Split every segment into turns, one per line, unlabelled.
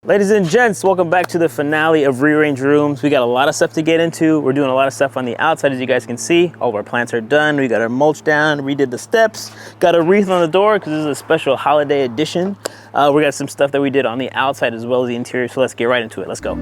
Ladies and gents, welcome back to the finale of Rearrange Rooms. We got a lot of stuff to get into. We're doing a lot of stuff on the outside, as you guys can see. All of our plants are done. We got our mulch down, redid the steps, got a wreath on the door because this is a special holiday edition. We got some stuff that we did on the outside as well as the interior, so let's get right into it. Let's go.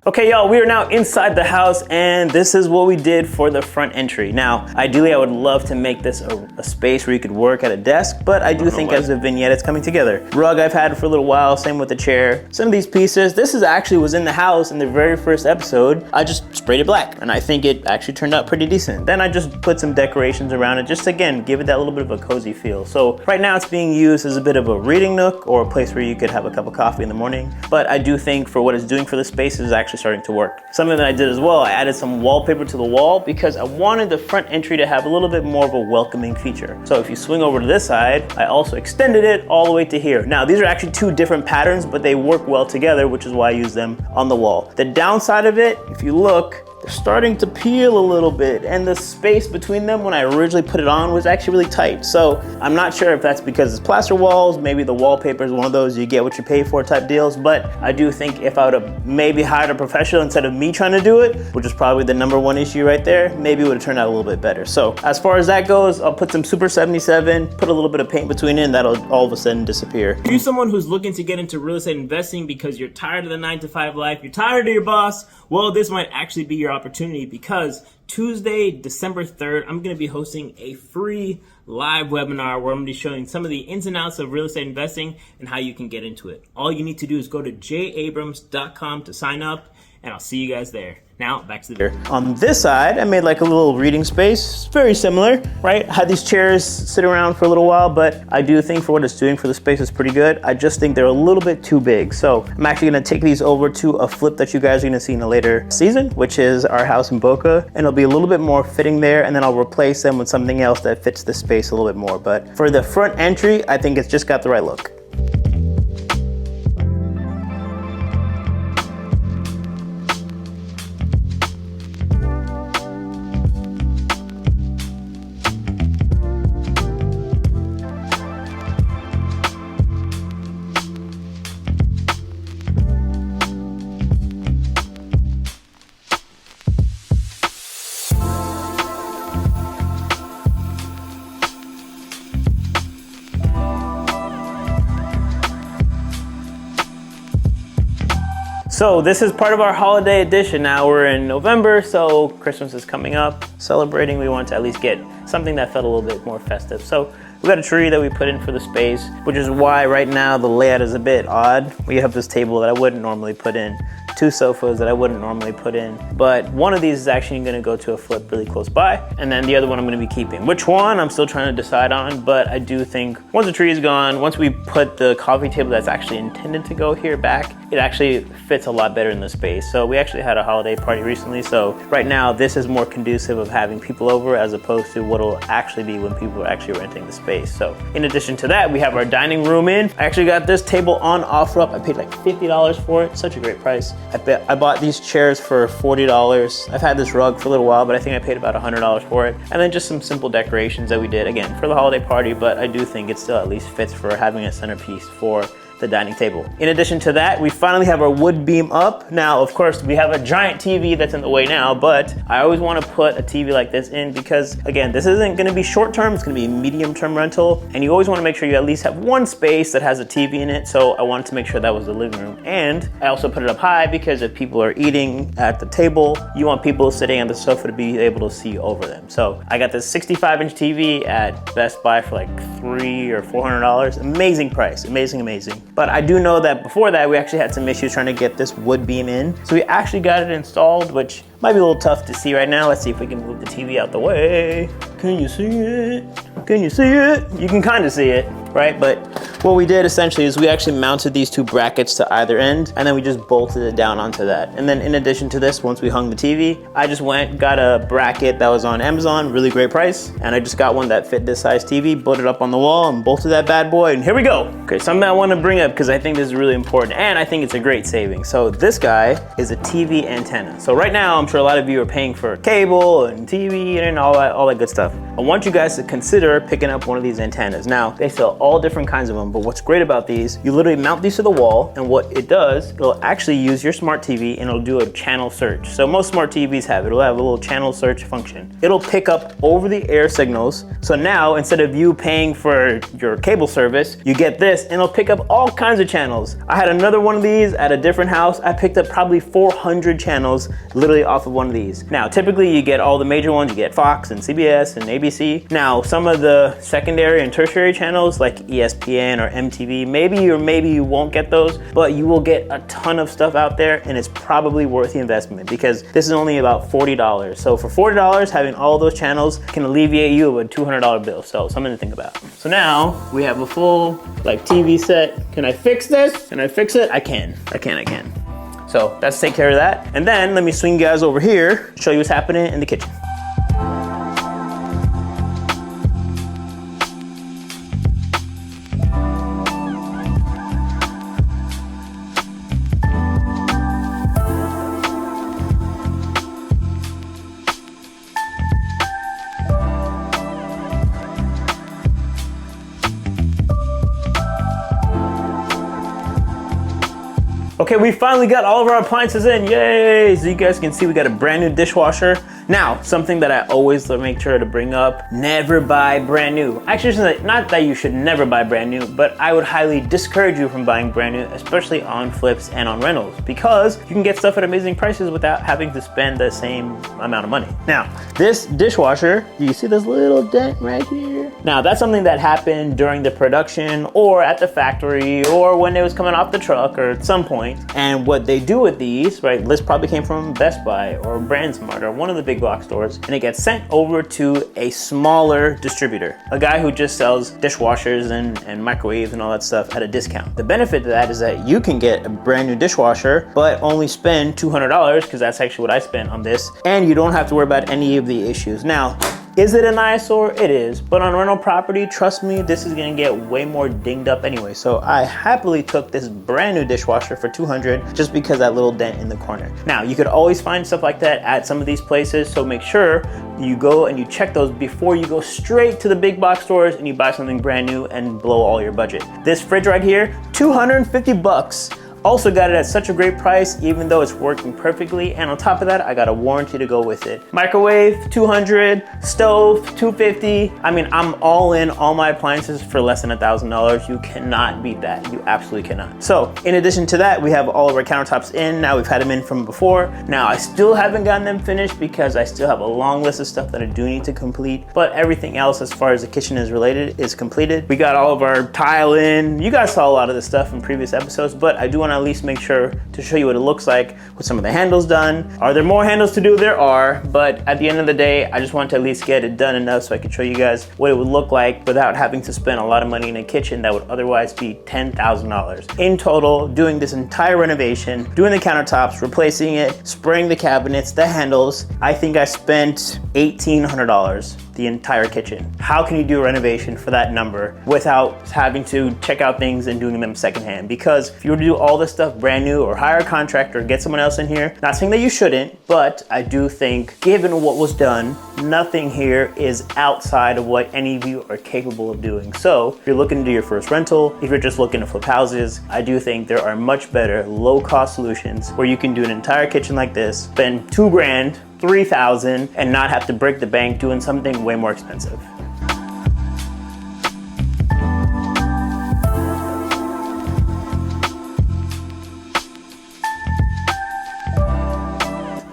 Okay, y'all, we are now inside the house, and this is what we did for the front entry. Now, ideally, I would love to make this a space where you could work at a desk, but I do think as a vignette, it's coming together. Rug I've had for a little while, same with the chair. Some of these pieces, this actually was in the house in the very first episode. I just sprayed it black, and I think it actually turned out pretty decent. Then I just put some decorations around it, just again, give it that little bit of a cozy feel. So right now it's being used as a bit of a reading nook or a place where you could have a cup of coffee in the morning. But I do think for what it's doing for the space is actually starting to work. Something that I did as well, I added some wallpaper to the wall because I wanted the front entry to have a little bit more of a welcoming feature. So if you swing over to this side, I also extended it all the way to here. Now these are actually two different patterns, but they work well together, which is why I use them on the wall. The downside of it, if you look, they're starting to peel a little bit, and the space between them when I originally put it on was actually really tight. So I'm not sure if that's because it's plaster walls, maybe the wallpaper is one of those you get what you pay for type deals, but I do think if I would have maybe hired a professional instead of me trying to do it, which is probably the #1 issue right there, maybe it would have turned out a little bit better. So as far as that goes, I'll put some Super 77, put a little bit of paint between it, and that'll all of a sudden disappear. If you're someone who's looking to get into real estate investing because you're tired of the 9-to-5 life, you're tired of your boss, well, this might actually be your opportunity because Tuesday, December 3rd, I'm going to be hosting a free live webinar where I'm going to be showing some of the ins and outs of real estate investing and how you can get into it. All you need to do is go to jabrams.com to sign up, and I'll see you guys there. Now, back to the video. On this side, I made like a little reading space, very similar, right? I had these chairs sit around for a little while, but I do think for what it's doing for the space, it's pretty good. I just think they're a little bit too big. So I'm actually gonna take these over to a flip that you guys are gonna see in a later season, which is our house in Boca, and it'll be a little bit more fitting there, and then I'll replace them with something else that fits the space a little bit more. But for the front entry, I think it's just got the right look. So this is part of our holiday edition. Now we're in November, so Christmas is coming up. Celebrating, we want to at least get something that felt a little bit more festive. So we got a tree that we put in for the space, which is why right now the layout is a bit odd. We have this table that I wouldn't normally put in, two sofas that I wouldn't normally put in, but one of these is actually gonna go to a flip really close by, and then the other one I'm gonna be keeping. Which one, I'm still trying to decide on, but I do think once the tree is gone, once we put the coffee table that's actually intended to go here back, it actually fits a lot better in the space. So we actually had a holiday party recently, so right now this is more conducive of having people over as opposed to what it'll actually be when people are actually renting the space. So in addition to that, we have our dining room in. I actually got this table on OfferUp. I paid like $50 for it, such a great price. I bought these chairs for $40. I've had this rug for a little while, but I think I paid about $100 for it. And then just some simple decorations that we did, again, for the holiday party, but I do think it still at least fits for having a centerpiece for the dining table. In addition to that, we finally have our wood beam up. Now, of course, we have a giant TV that's in the way now, but I always want to put a TV like this in because, again, this isn't going to be short-term, it's going to be medium-term rental, and you always want to make sure you at least have one space that has a TV in it, so I wanted to make sure that was the living room. And I also put it up high because if people are eating at the table, you want people sitting on the sofa to be able to see over them. So I got this 65-inch TV at Best Buy for like $300 or $400. Amazing price, amazing, amazing. But I do know that before that, we actually had some issues trying to get this wood beam in. So we actually got it installed, which might be a little tough to see right now. Let's see if we can move the TV out the way. Can you see it? Can you see it? You can kind of see it, right? But what we did essentially is we actually mounted these two brackets to either end, and then we just bolted it down onto that. And then in addition to this, once we hung the TV, I just got a bracket that was on Amazon, really great price. And I just got one that fit this size TV, bolted it up on the wall and bolted that bad boy, and here we go. Okay, something I want to bring up because I think this is really important and I think it's a great saving. So this guy is a TV antenna. So right now I'm sure a lot of you are paying for cable and TV and all that good stuff. I want you guys to consider picking up one of these antennas. Now, they sell all different kinds of them, but what's great about these, you literally mount these to the wall, and what it does, it'll actually use your smart TV and it'll do a channel search. So most smart TVs have it. It'll have a little channel search function. It'll pick up over the air signals. So now, instead of you paying for your cable service, you get this and it'll pick up all kinds of channels. I had another one of these at a different house. I picked up probably 400 channels literally off of one of these. Now, typically you get all the major ones. You get Fox and CBS and ABC. Now, some of the secondary and tertiary channels like ESPN or MTV, maybe you won't get those, but you will get a ton of stuff out there, and it's probably worth the investment because this is only about $40. So for $40, having all those channels can alleviate you of a $200 bill. So something to think about. So now we have a full TV set. Can I fix this? Can I fix it? I can. So let's take care of that. And then let me swing you guys over here, show you what's happening in the kitchen. Okay, we finally got all of our appliances in, yay! So you guys can see we got a brand new dishwasher. Now, something that I always make sure to bring up, never buy brand new. Actually, not that you should never buy brand new, but I would highly discourage you from buying brand new, especially on flips and on rentals, because you can get stuff at amazing prices without having to spend the same amount of money. Now, this dishwasher, do you see this little dent right here? Now, that's something that happened during the production or at the factory or when it was coming off the truck or at some point. And what they do with these, right, this probably came from Best Buy or BrandSmart or one of the big box stores, and it gets sent over to a smaller distributor, a guy who just sells dishwashers and microwaves and all that stuff at a discount. The benefit to that is that you can get a brand new dishwasher, but only spend $200, because that's actually what I spent on this, and you don't have to worry about any of the issues. Now, is it an eyesore? It is, but on rental property, trust me, this is gonna get way more dinged up anyway. So I happily took this brand new dishwasher for $200 just because that little dent in the corner. Now, you could always find stuff like that at some of these places, so make sure you go and you check those before you go straight to the big box stores and you buy something brand new and blow all your budget. This fridge right here, 250 bucks. Also got it at such a great price, even though it's working perfectly. And on top of that, I got a warranty to go with it. Microwave, $200, stove, $250. I mean, I'm all in all my appliances for less than $1,000. You cannot beat that. You absolutely cannot. So in addition to that, we have all of our countertops in. Now we've had them in from before. Now I still haven't gotten them finished because I still have a long list of stuff that I do need to complete, but everything else as far as the kitchen is related is completed. We got all of our tile in. You guys saw a lot of this stuff in previous episodes, but I do want to at least make sure to show you what it looks like with some of the handles done. Are there more handles to do? There are, but at the end of the day, I just want to at least get it done enough so I can show you guys what it would look like without having to spend a lot of money in a kitchen that would otherwise be $10,000. In total, doing this entire renovation, doing the countertops, replacing it, spraying the cabinets, the handles, I think I spent $1,800. The entire kitchen. How can you do a renovation for that number without having to check out things and doing them secondhand? Because if you were to do all this stuff brand new or hire a contractor or get someone else in here, not saying that you shouldn't, but I do think given what was done, nothing here is outside of what any of you are capable of doing. So if you're looking to do your first rental, if you're just looking to flip houses, I do think there are much better low cost solutions where you can do an entire kitchen like this, spend $2 grand, $3,000 and not have to break the bank doing something way more expensive.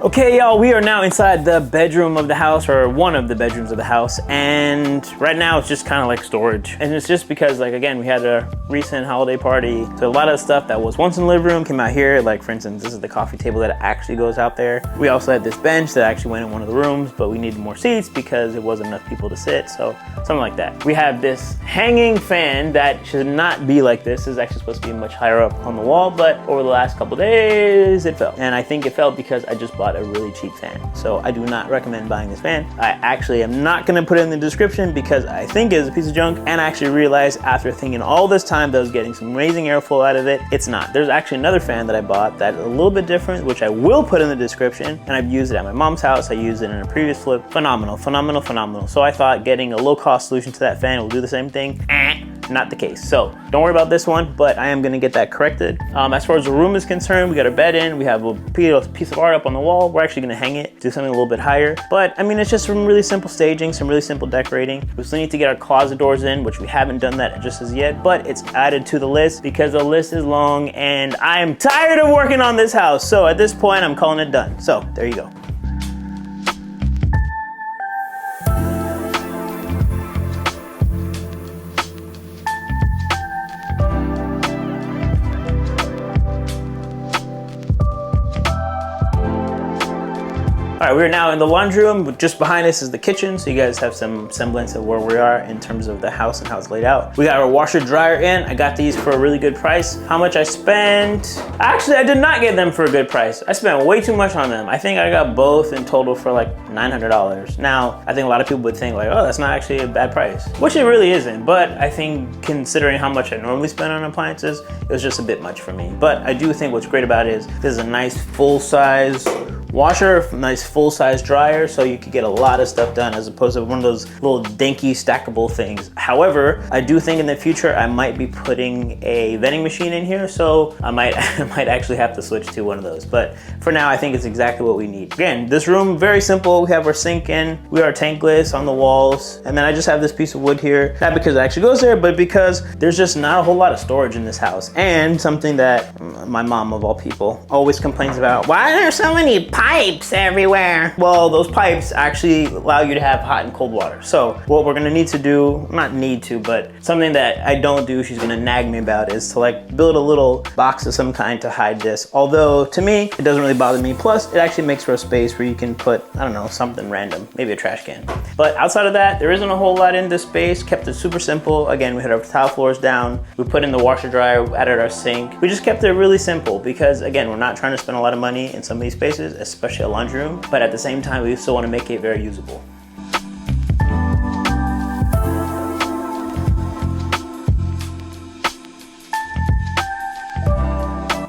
Okay, y'all, we are now inside the bedroom of the house, or one of the bedrooms of the house, and right now it's just kind of like storage. And it's just because, like, again, we had a recent holiday party, so a lot of stuff that was once in the living room came out here. Like, for instance, this is the coffee table that actually goes out there. We also had this bench that actually went in one of the rooms, but we needed more seats because it wasn't enough people to sit, so something like that. We have this hanging fan that should not be like this. It's actually supposed to be much higher up on the wall, but over the last couple days, it fell. And I think it fell because I just bought bought a really cheap fan. So I do not recommend buying this fan. I actually am not gonna put it in the description because I think it's a piece of junk, and I actually realized after thinking all this time that I was getting some amazing airflow out of it, it's not. There's actually another fan that I bought that's a little bit different, which I will put in the description, and I've used it at my mom's house. I used it in a previous flip. Phenomenal, phenomenal, phenomenal. So I thought getting a low-cost solution to that fan will do the same thing. Not the case. So don't worry about this one, but I am gonna get that corrected. As far as the room is concerned, we got our bed in, we have a piece of art up on the wall. We're actually gonna hang it, do something a little bit higher. But I mean, it's just some really simple staging, some really simple decorating. We still need to get our closet doors in, which we haven't done that just as yet, but it's added to the list because the list is long and I'm tired of working on this house. So at this point, I'm calling it done. So there you go. All right, we're now in the laundry room. Just behind us is the kitchen, so you guys have some semblance of where we are in terms of the house and how it's laid out. We got our washer dryer in. I got these for a really good price. How much I spent? Actually, I did not get them for a good price. I spent way too much on them. I think I got both in total for like $900. Now, I think a lot of people would think like, oh, that's not actually a bad price, which it really isn't. But I think considering how much I normally spend on appliances, it was just a bit much for me. But I do think what's great about it is this is a nice full-size washer, nice full-size dryer, so you could get a lot of stuff done as opposed to one of those little dinky stackable things. However, I do think in the future I might be putting a vending machine in here, so I might actually have to switch to one of those. But for now, I think it's exactly what we need. Again, this room, very simple. We have our sink in, we are tankless on the walls, and then I just have this piece of wood here, not because it actually goes there, but because there's just not a whole lot of storage in this house. And something that my mom, of all people, always complains about, why are there so many pipes everywhere? Well, those pipes actually allow you to have hot and cold water. So what we're gonna need to do, not need to, but something that I don't do, she's gonna nag me about, is to like build a little box of some kind to hide this. Although to me, it doesn't really bother me. Plus, it actually makes for a space where you can put, I don't know, something random, maybe a trash can. But outside of that, there isn't a whole lot in this space. Kept it super simple. Again, we had our tile floors down. We put in the washer dryer, added our sink. We just kept it really simple because again, we're not trying to spend a lot of money in some of these spaces, especially a laundry room, but at the same time, we still want to make it very usable.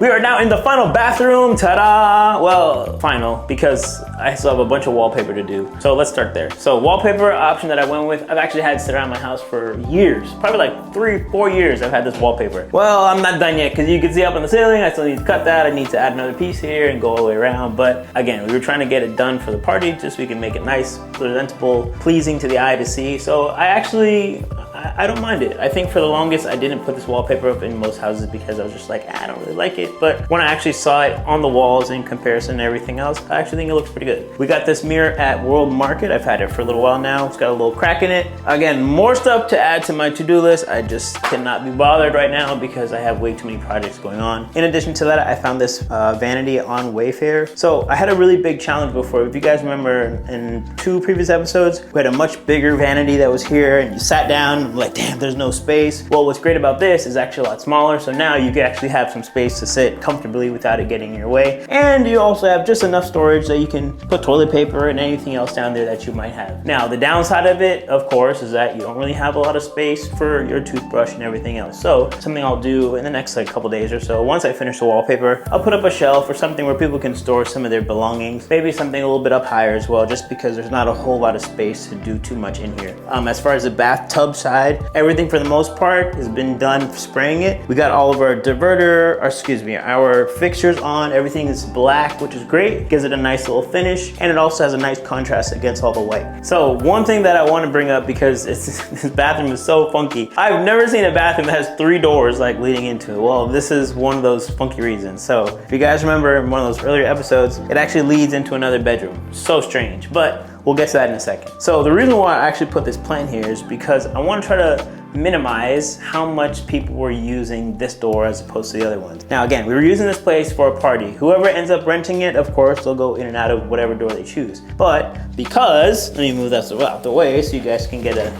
We are now in the final bathroom, ta-da! Well, final, because I still have a bunch of wallpaper to do. So let's start there. So wallpaper option that I went with, I've actually had sit around my house for years, probably like 3-4 years I've had this wallpaper. Well, I'm not done yet, because you can see up on the ceiling, I still need to cut that. I need to add another piece here and go all the way around. But again, we were trying to get it done for the party, just so we can make it nice, presentable, pleasing to the eye to see. So I don't mind it. I think for the longest, I didn't put this wallpaper up in most houses because I was just like, I don't really like it. But when I actually saw it on the walls in comparison to everything else, I actually think it looks pretty good. We got this mirror at World Market. I've had it for a little while now. It's got a little crack in it. Again, more stuff to add to my to-do list. I just cannot be bothered right now because I have way too many projects going on. In addition to that, I found this vanity on Wayfair. So I had a really big challenge before. If you guys remember in 2 previous episodes, we had a much bigger vanity that was here and you sat down, I'm like, damn, there's no space. Well, what's great about this is actually a lot smaller. So now you can actually have some space to sit comfortably without it getting in your way. And you also have just enough storage that you can put toilet paper and anything else down there that you might have. Now, the downside of it, of course, is that you don't really have a lot of space for your toothbrush and everything else. So something I'll do in the next like couple days or so, once I finish the wallpaper, I'll put up a shelf or something where people can store some of their belongings. Maybe something a little bit up higher as well, just because there's not a whole lot of space to do too much in here. As far as the bathtub side, everything for the most part has been done spraying it. We got all of our diverter, our fixtures on. Everything is black, which is great. Gives it a nice little finish, and it also has a nice contrast against all the white. So one thing that I want to bring up, because this bathroom is so funky. I've never seen a bathroom that has 3 doors like leading into it. Well, this is one of those funky reasons. So if you guys remember in one of those earlier episodes, it actually leads into another bedroom. So strange, but we'll get to that in a second. So the reason why I actually put this plan here is because I want to try to minimize how much people were using this door as opposed to the other ones. Now again, we were using this place for a party. Whoever ends up renting it, of course, they'll go in and out of whatever door they choose. But because, let me move that out the way so you guys can get a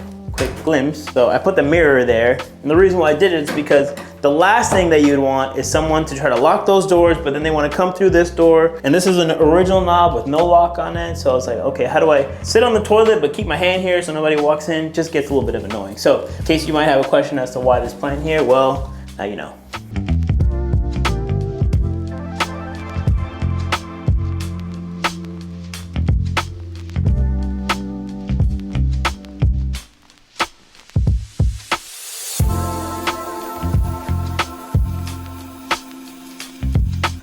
quick glimpse. So I put the mirror there. And the reason why I did it is because the last thing that you'd want is someone to try to lock those doors, but then they want to come through this door. And this is an original knob with no lock on it. So I was like, okay, how do I sit on the toilet but keep my hand here so nobody walks in? Just gets a little bit of annoying. So in case you might have a question as to why this plan here, well, now you know.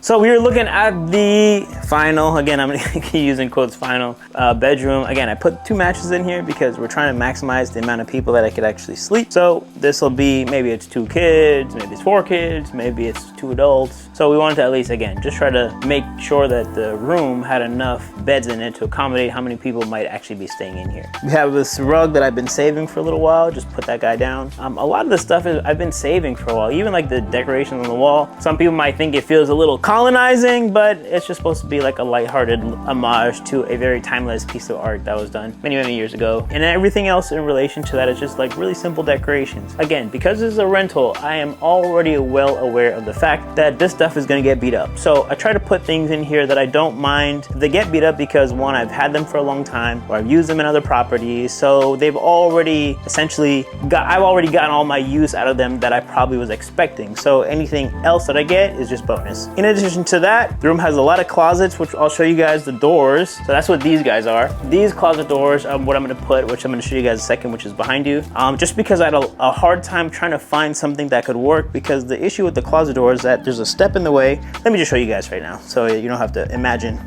So we were looking at the final, again, I'm gonna keep using quotes, final bedroom. Again, I put 2 mattresses in here because we're trying to maximize the amount of people that I could actually sleep. So this will be, maybe it's 2 kids, maybe it's 4 kids, maybe it's 2 adults. So we wanted to at least, again, just try to make sure that the room had enough beds in it to accommodate how many people might actually be staying in here. We have this rug that I've been saving for a little while, just put that guy down. A lot of the stuff I've been saving for a while, even like the decorations on the wall. Some people might think it feels a little colonizing, but it's just supposed to be like a lighthearted homage to a very timeless piece of art that was done many, many years ago. And everything else in relation to that is just like really simple decorations. Again, because this is a rental, I am already well aware of the fact that this stuff is gonna get beat up. So I try to put things in here that I don't mind if they get beat up because one, I've had them for a long time, or I've used them in other properties. So they've already essentially I've already gotten all my use out of them that I probably was expecting. So anything else that I get is just bonus. In addition to that, the room has a lot of closets, which I'll show you guys the doors. So that's what these guys are. These closet doors are what I'm gonna put, which I'm gonna show you guys in a second, which is behind you. Just because I had a hard time trying to find something that could work, because the issue with the closet door is that there's a step in the way. Let me just show you guys right now, so you don't have to imagine.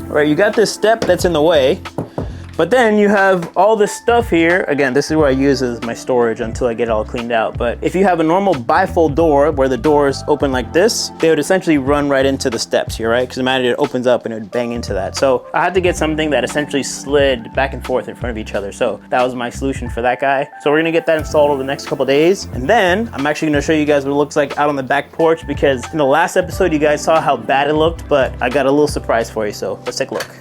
All right, you got this step that's in the way, but then you have all this stuff here. Again, this is where I use as my storage until I get it all cleaned out. But if you have a normal bifold door where the doors open like this, they would essentially run right into the steps here, right? Because imagine it opens up and it would bang into that. So I had to get something that essentially slid back and forth in front of each other. So that was my solution for that guy. So we're gonna get that installed over the next couple days. And then I'm actually gonna show you guys what it looks like out on the back porch, because in the last episode, you guys saw how bad it looked, but I got a little surprise for you. So let's take a look.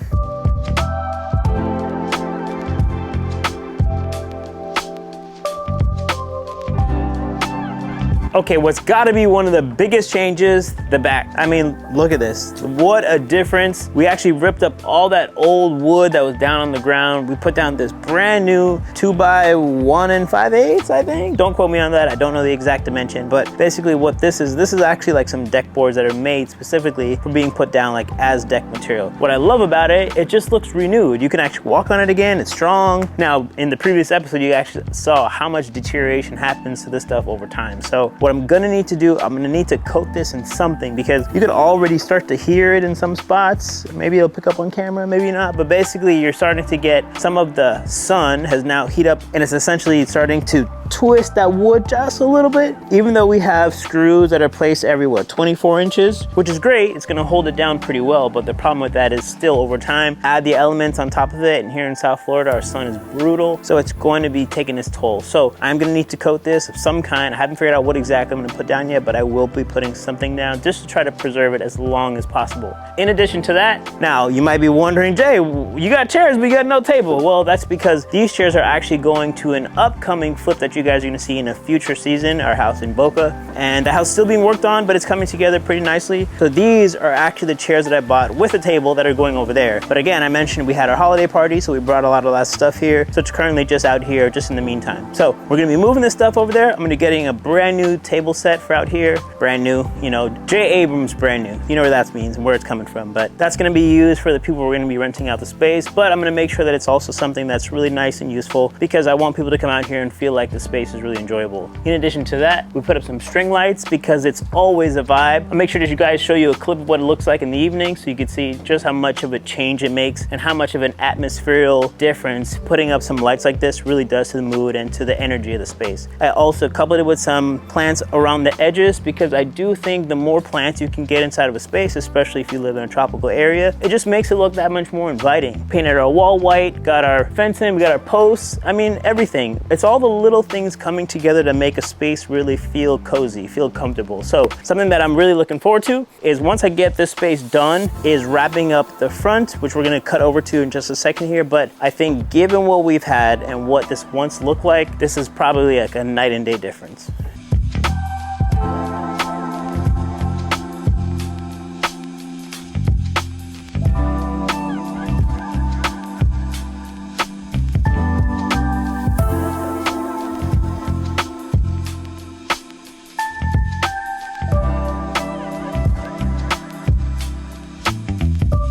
Okay, what's gotta be one of the biggest changes, the back. I mean, look at this. What a difference. We actually ripped up all that old wood that was down on the ground. We put down this brand new 2x1 5/8, I think. Don't quote me on that, I don't know the exact dimension, but basically what this is actually like some deck boards that are made specifically for being put down like as deck material. What I love about it, it just looks renewed. You can actually walk on it again, it's strong. Now, in the previous episode, you actually saw how much deterioration happens to this stuff over time. So what I'm gonna need to do, I'm gonna need to coat this in something, because you could already start to hear it in some spots. Maybe it'll pick up on camera, maybe not, but basically you're starting to get some of the sun has now heat up, and it's essentially starting to twist that wood just a little bit, even though we have screws that are placed every 24 inches, which is great. It's gonna hold it down pretty well, but the problem with that is still over time, add the elements on top of it, and here in South Florida, our sun is brutal, so it's going to be taking its toll. So I'm gonna need to coat this of some kind. I haven't figured out what exactly I'm gonna put down yet, but I will be putting something down just to try to preserve it as long as possible. In addition to that, now you might be wondering, Jay, you got chairs, but you got no table. Well, that's because these chairs are actually going to an upcoming flip that you guys are gonna see in a future season, our house in Boca. And the house is still being worked on, but it's coming together pretty nicely. So these are actually the chairs that I bought with a table that are going over there. But again, I mentioned we had our holiday party, so we brought a lot of that stuff here. So it's currently just out here, just in the meantime. So we're gonna be moving this stuff over there. I'm gonna be getting a brand new table set for out here. Brand new, you know, J. Abrams brand new. You know where that means and where it's coming from. But that's gonna be used for the people who are gonna be renting out the space. But I'm gonna make sure that it's also something that's really nice and useful, because I want people to come out here and feel like the space is really enjoyable. In addition to that, we put up some string lights because it's always a vibe. I'll make sure that you guys show you a clip of what it looks like in the evening so you can see just how much of a change it makes and how much of an atmospherical difference putting up some lights like this really does to the mood and to the energy of the space. I also coupled it with some plant plants around the edges because I do think the more plants you can get inside of a space, especially if you live in a tropical area, it just makes it look that much more inviting. Painted our wall white, got our fencing, we got our posts, I mean, everything. It's all the little things coming together to make a space really feel cozy, feel comfortable. So something that I'm really looking forward to is once I get this space done is wrapping up the front, which we're gonna cut over to in just a second here. But I think given what we've had and what this once looked like, this is probably like a night and day difference.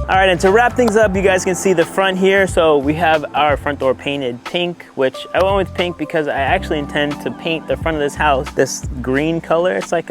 All right, and to wrap things up, you guys can see the front here. So we have our front door painted pink, which I went with pink because I actually intend to paint the front of this house this green color. It's like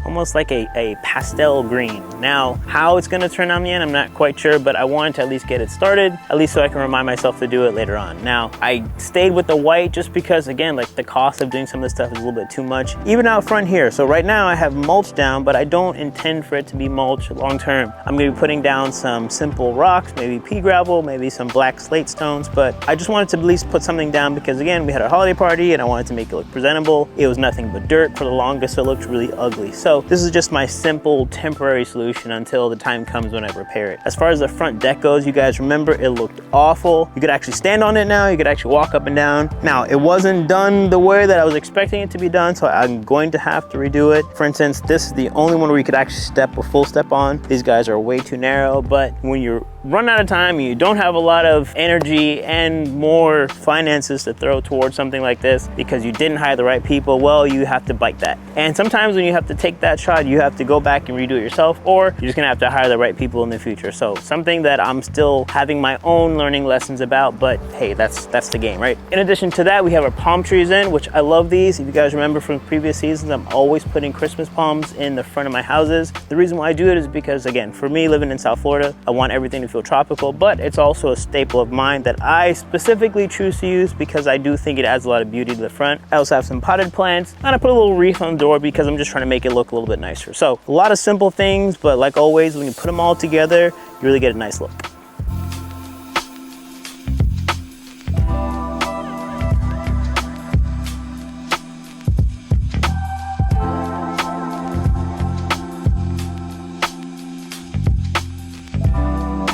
almost like a pastel green. Now, how it's gonna turn out in the end, I'm not quite sure, but I wanted to at least get it started, at least so I can remind myself to do it later on. Now, I stayed with the white just because, again, like the cost of doing some of this stuff is a little bit too much. Even out front here. So right now I have mulch down, but I don't intend for it to be mulch long term. I'm gonna be putting down some simple rocks, maybe pea gravel, maybe some black slate stones, but I just wanted to at least put something down because, again, we had our holiday party and I wanted to make it look presentable. It was nothing but dirt for the longest, so it looked really ugly. So this is just my simple temporary solution until the time comes when I repair it. As far as the front deck goes, you guys remember it looked awful. You could actually stand on it now, you could actually walk up and down. Now, it wasn't done the way that I was expecting it to be done, so I'm going to have to redo it. For instance, this is the only one where you could actually step a full step on. These guys are way too narrow, but when you're run out of time and you don't have a lot of energy and more finances to throw towards something like this because you didn't hire the right people, well, you have to bite that. And sometimes when you have to take that shot, you have to go back and redo it yourself, or you're just gonna have to hire the right people in the future. So something that I'm still having my own learning lessons about, but hey, that's the game, right? In addition to that, we have our palm trees in, which I love these. If you guys remember from previous seasons, I'm always putting Christmas palms in the front of my houses. The reason why I do it is because, again, for me living in South Florida, I want everything to feel tropical, but it's also a staple of mine that I specifically choose to use because I do think it adds a lot of beauty to the front. I also have some potted plants and I put a little wreath on the door because I'm just trying to make it look a little bit nicer. So a lot of simple things, but like always, when you put them all together, you really get a nice look.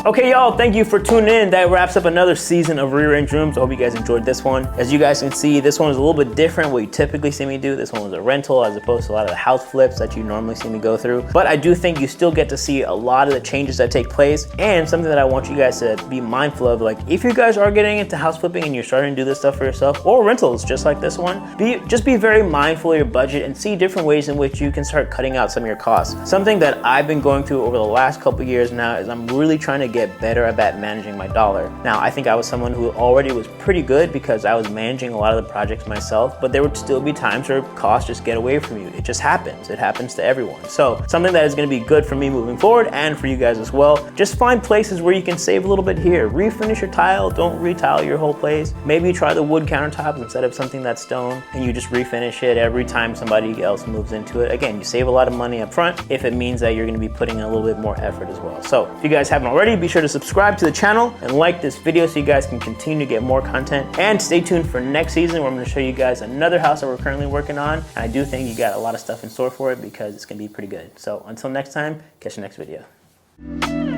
Okay, y'all, thank you for tuning in. That wraps up another season of Rearrange Rooms. I hope you guys enjoyed this one. As you guys can see, this one was a little bit different what you typically see me do. This one was a rental as opposed to a lot of the house flips that you normally see me go through. But I do think you still get to see a lot of the changes that take place, and something that I want you guys to be mindful of, like if you guys are getting into house flipping and you're starting to do this stuff for yourself, or rentals just like this one, just be very mindful of your budget and see different ways in which you can start cutting out some of your costs. Something that I've been going through over the last couple years now is I'm really trying to get better about managing my dollar. Now, I think I was someone who already was pretty good because I was managing a lot of the projects myself, but there would still be times where costs just get away from you. It just happens. It happens to everyone. So something that is going to be good for me moving forward and for you guys as well, just find places where you can save a little bit here. Refinish your tile. Don't retile your whole place. Maybe try the wood countertops instead of something that's stone, and you just refinish it every time somebody else moves into it. Again, you save a lot of money up front if it means that you're going to be putting in a little bit more effort as well. So if you guys haven't already, be sure to subscribe to the channel and like this video so you guys can continue to get more content, and stay tuned for next season where I'm going to show you guys another house that we're currently working on, and I do think you got a lot of stuff in store for it because it's going to be pretty good. So until next time, catch you next video.